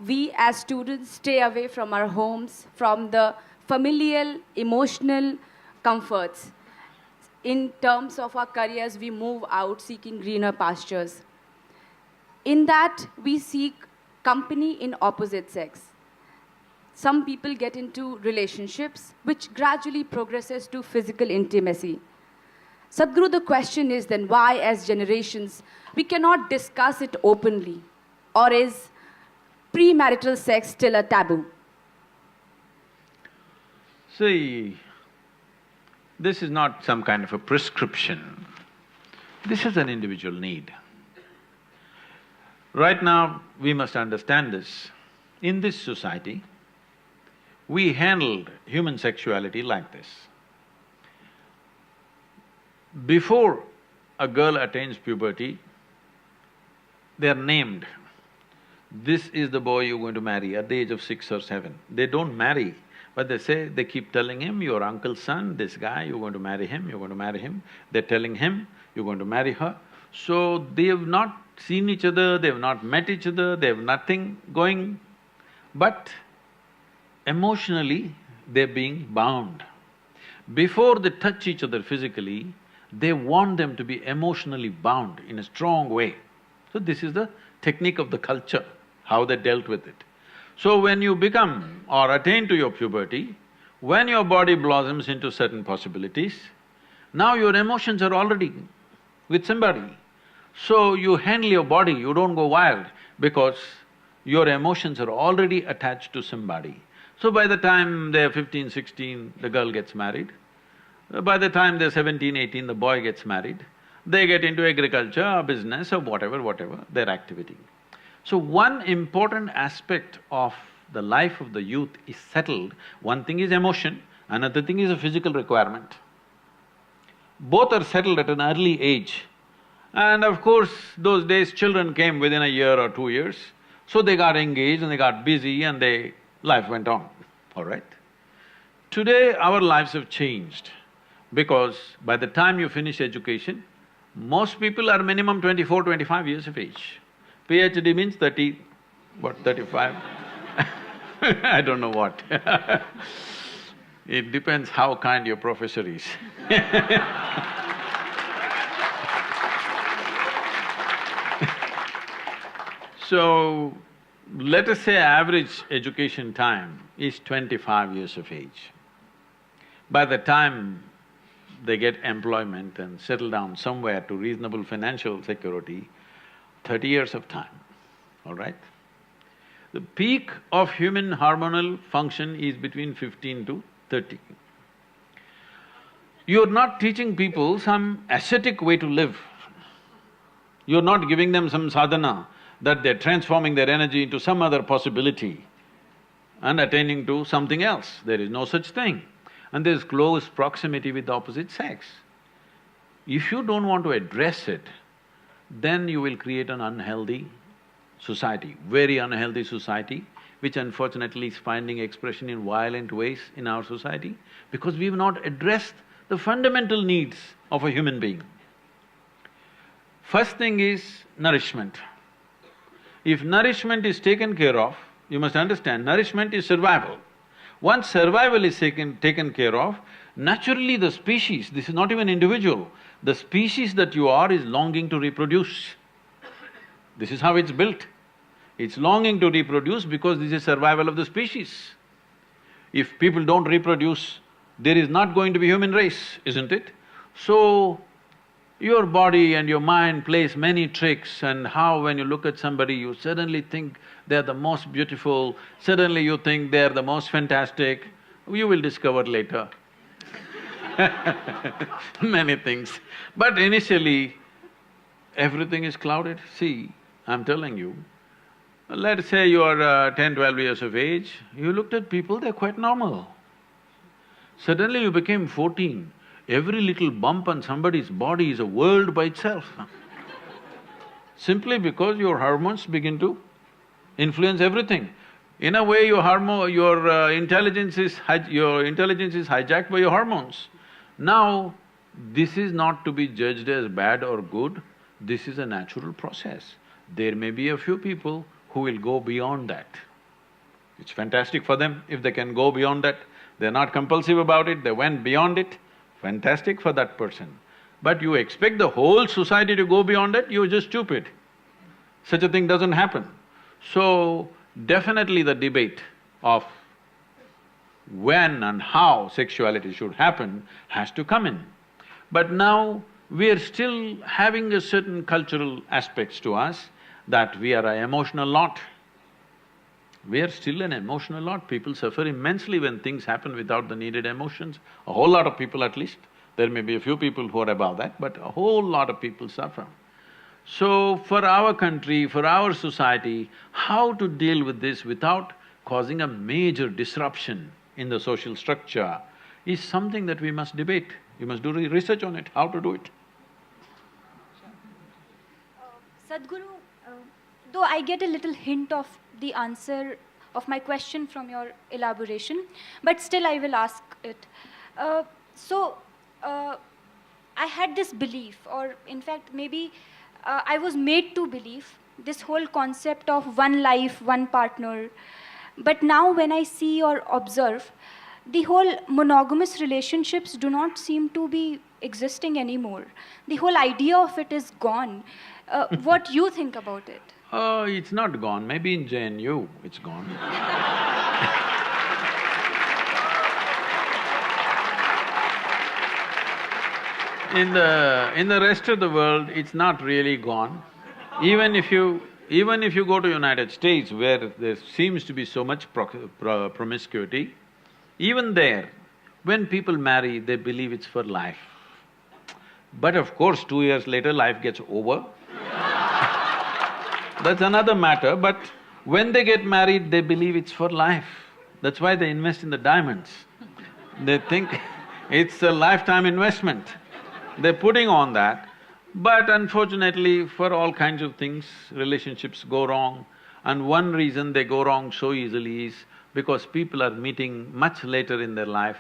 we as students stay away from our homes, from the familial, emotional comforts. In terms of our careers, we move out seeking greener pastures. In that, we seek company in opposite sex. Some people get into relationships, which gradually progresses to physical intimacy. Sadhguru, the question is then why, as generations, we cannot discuss it openly? Or is premarital sex still a taboo? See, this is not some kind of a prescription. This is an individual need. Right now, we must understand this. In this society, we handled human sexuality like this. Before a girl attains puberty, they are named. This is the boy you're going to marry at the age of 6 or 7. They don't marry, but they keep telling him, your uncle's son, this guy, you're going to marry him, you're going to marry him. They're telling him, you're going to marry her. So they have not seen each other, they have not met each other, they have nothing going, but emotionally they're being bound. Before they touch each other physically, they want them to be emotionally bound in a strong way. So this is the technique of the culture, how they dealt with it. So when you become or attain to your puberty, when your body blossoms into certain possibilities, now your emotions are already with somebody. So you handle your body, you don't go wild because your emotions are already attached to somebody. So by the time they're 15, 16, the girl gets married. By the time they're 17, 18, the boy gets married. They get into agriculture or business or whatever, their activity. So one important aspect of the life of the youth is settled. One thing is emotion, another thing is a physical requirement. Both are settled at an early age. And of course, those days children came within a year or 2 years, so they got engaged and they got busy and life went on, all right? Today, our lives have changed because by the time you finish education, most people are minimum 24, 25 years of age. PhD means 35? I don't know what It depends how kind your professor is So, let us say average education time is 25 years of age. By the time they get employment and settle down somewhere to reasonable financial security, 30 years of time, all right? The peak of human hormonal function is between 15 to 30. You're not teaching people some ascetic way to live. You're not giving them some sadhana that they're transforming their energy into some other possibility and attaining to something else. There is no such thing. And there's close proximity with the opposite sex. If you don't want to address it, then you will create an unhealthy society, very unhealthy society, which unfortunately is finding expression in violent ways in our society because we've not addressed the fundamental needs of a human being. First thing is nourishment. If nourishment is taken care of, you must understand, nourishment is survival. Once survival is taken care of, naturally the species, this is not even individual, the species that you are is longing to reproduce. This is how it's built. It's longing to reproduce because this is survival of the species. If people don't reproduce, there is not going to be human race, isn't it? So, your body and your mind plays many tricks and how when you look at somebody, you suddenly think they're the most beautiful, suddenly you think they're the most fantastic, you will discover later many things. But initially, everything is clouded. See, I'm telling you, let's say you are 10, 12 years of age, you looked at people, they're quite normal. Suddenly you became 14, every little bump on somebody's body is a world by itself simply because your hormones begin to influence everything. In a way, your intelligence is hijacked by your hormones. Now, this is not to be judged as bad or good, this is a natural process. There may be a few people who will go beyond that. It's fantastic for them if they can go beyond that. They're not compulsive about it, they went beyond it, fantastic for that person. But you expect the whole society to go beyond it, you're just stupid. Such a thing doesn't happen. So, definitely the debate of when and how sexuality should happen has to come in. But now, we are still having a certain cultural aspects to us that we are an emotional lot. We are still an emotional lot. People suffer immensely when things happen without the needed emotions. A whole lot of people at least. There may be a few people who are above that, but a whole lot of people suffer. So, for our country, for our society, how to deal with this without causing a major disruption in the social structure is something that we must debate. We must do research on it, how to do it. Sadhguru, though I get a little hint of the answer of my question from your elaboration, but still I will ask it. I had this belief, or in fact maybe I was made to believe this whole concept of one life, one partner. But now when I see or observe, the whole monogamous relationships do not seem to be existing anymore. The whole idea of it is gone. What you think about it? Oh, it's not gone, maybe in JNU it's gone. In the rest of the world, it's not really gone. Even if you go to United States where there seems to be so much promiscuity, even there, when people marry, they believe it's for life. But of course, 2 years later, life gets over. That's another matter, but when they get married, they believe it's for life. That's why they invest in the diamonds. They think it's a lifetime investment. They're putting on that, but unfortunately, for all kinds of things, relationships go wrong. And one reason they go wrong so easily is because people are meeting much later in their life.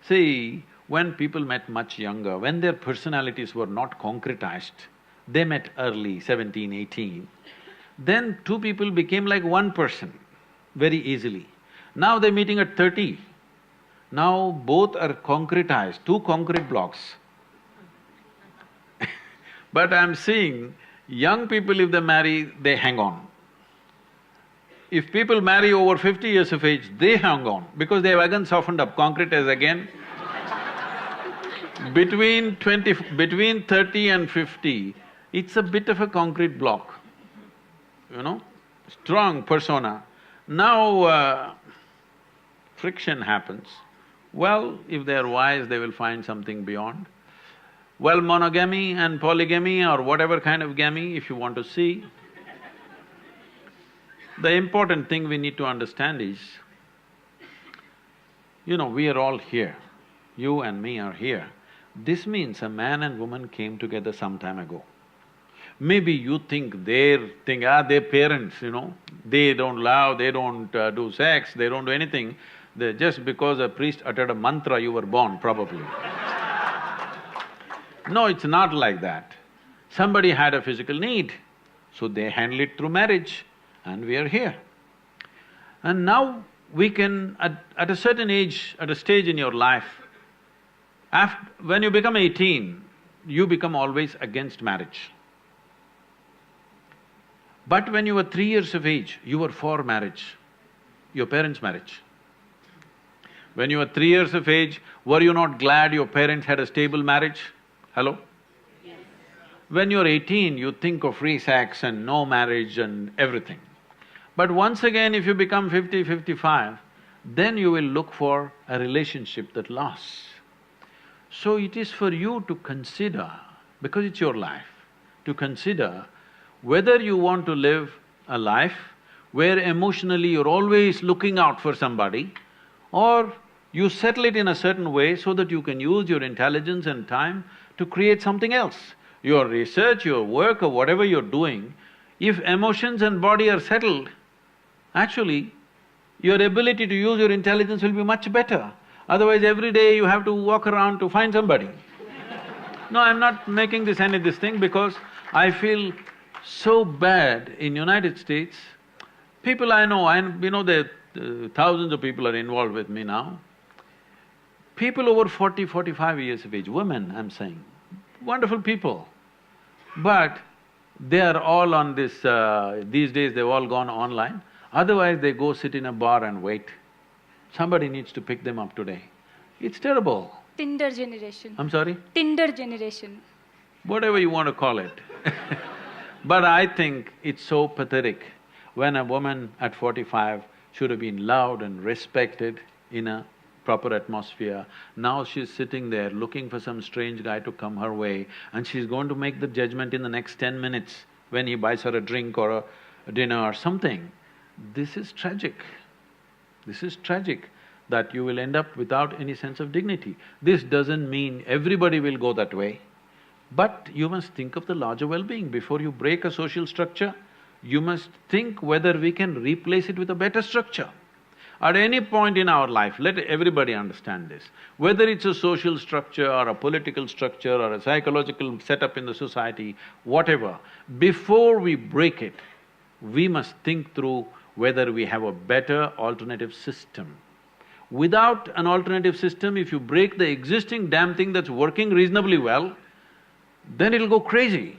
See, when people met much younger, when their personalities were not concretized, they met early, 17, 18, then two people became like one person very easily. Now they're meeting at 30. Now both are concretized, two concrete blocks. But I'm seeing young people, if they marry, they hang on. If people marry over 50 years of age, they hang on because they have again softened up, concrete is again. Between 30 and 50, it's a bit of a concrete block, you know, strong persona. Now, friction happens. Well, if they're wise, they will find something beyond. Well, monogamy and polygamy or whatever kind of gamy, if you want to see, the important thing we need to understand is, you know, we are all here, you and me are here. This means a man and woman came together some time ago. Maybe you think their parents, you know, they don't love, they don't do sex, they don't do anything. Just because a priest uttered a mantra, you were born, probably. No, it's not like that. Somebody had a physical need, so they handle it through marriage, and we are here. And now we can, at a certain age, at a stage in your life, when you become 18, you become always against marriage. But when you were 3 years of age, you were for marriage, your parents' marriage. When you were 3 years of age, were you not glad your parents had a stable marriage? Hello? Yes. When you're 18, you think of free sex and no marriage and everything. But once again, if you become 50, 55, then you will look for a relationship that lasts. So it is for you to consider, because it's your life, to consider whether you want to live a life where emotionally you're always looking out for somebody, or you settle it in a certain way so that you can use your intelligence and time to create something else. Your research, your work or whatever you're doing, if emotions and body are settled, actually, your ability to use your intelligence will be much better. Otherwise, every day you have to walk around to find somebody. No, I'm not making this thing because I feel so bad in United States. People I know, and you know, thousands of people are involved with me now. People over 40, 45 years of age, women I'm saying, wonderful people. But they are all on this… these days they've all gone online. Otherwise they go sit in a bar and wait. Somebody needs to pick them up today. It's terrible. Tinder generation. I'm sorry? Tinder generation. Whatever you want to call it. But I think it's so pathetic when a woman at 45 should have been loved and respected in a proper atmosphere. Now she's sitting there looking for some strange guy to come her way, and she's going to make the judgment in the next 10 minutes when he buys her a drink or a dinner or something. This is tragic. This is tragic, that you will end up without any sense of dignity. This doesn't mean everybody will go that way, but you must think of the larger well-being. Before you break a social structure, you must think whether we can replace it with a better structure. At any point in our life, let everybody understand this, whether it's a social structure or a political structure or a psychological setup in the society, whatever, before we break it, we must think through whether we have a better alternative system. Without an alternative system, if you break the existing damn thing that's working reasonably well, then it'll go crazy.